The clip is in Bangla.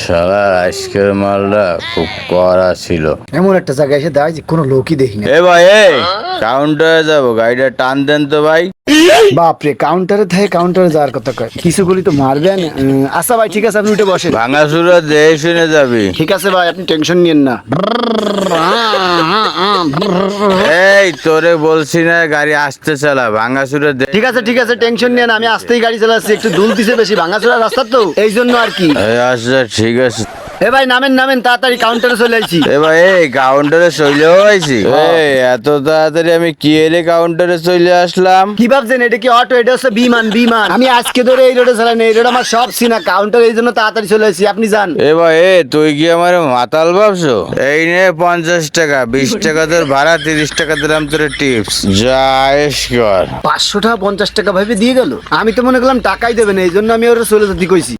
শালার আজকের মালটা খুব কড়া ছিল। এমন একটা জায়গায় এসে দাঁড়াই যে কোনো লোকই দেখি না। এ ভাই কাউন্টারে যাবো, গাড়িটা টান দেন তো ভাই। বাপরে, কাউন্টারে থাকে, কাউন্টারে যাওয়ার কথা কয়, কিছু গুলি তো মারবেন। আচ্ছা ভাই, ঠিক আছে, আপনি উঠে বসেন। ভাঙাচুরা দেহে শুনে যাবি। ঠিক আছে ভাই, আপনি টেনশন নিয়েন না। এই তোরে বলছি না গাড়ি আসতে চালা, ভাঙাচুরা দে। ঠিক আছে ঠিক আছে, টেনশন নিয়েন, আমি আস্তেই গাড়ি চালাচ্ছি, একটু দুল দিছে বেশি, ভাঙাচোরা রাস্তা তো এই জন্য আর কি। আচ্ছা ঠিক আছে। এ ভাই নামেন নামেন, তাড়াতাড়ি কাউন্টারে চলে আসছি। এ ভাই কাউন্টারে চলেও আইছি। এত তাড়াতাড়ি আমি কি এলে কাউন্টারে চলে আসলাম? কি ভাবছেন এটা কি অটো? এটা হচ্ছে বিমান। বিমান আমি আজকে ধরে এই রোডে চালাই না, এই রোড আমার সব চিনা। কাউন্টার এই জন্য তাড়াতাড়ি চলে আসছি, আপনি যান। এ ভাই তুই কি আমার মাতাল ভাবছো? এই নে 50 টাকা, 20 টাকা তোর ভাড়া, 30 টাকা দিলাম তোর টিপস। যা এস কর। 500 টাকা 50 টাকা ভাবে দিয়ে গেল। আমি তো মনে করলাম টাকাই দেবে না, এই জন্য আমি ওরা চলে যেতে কইছি।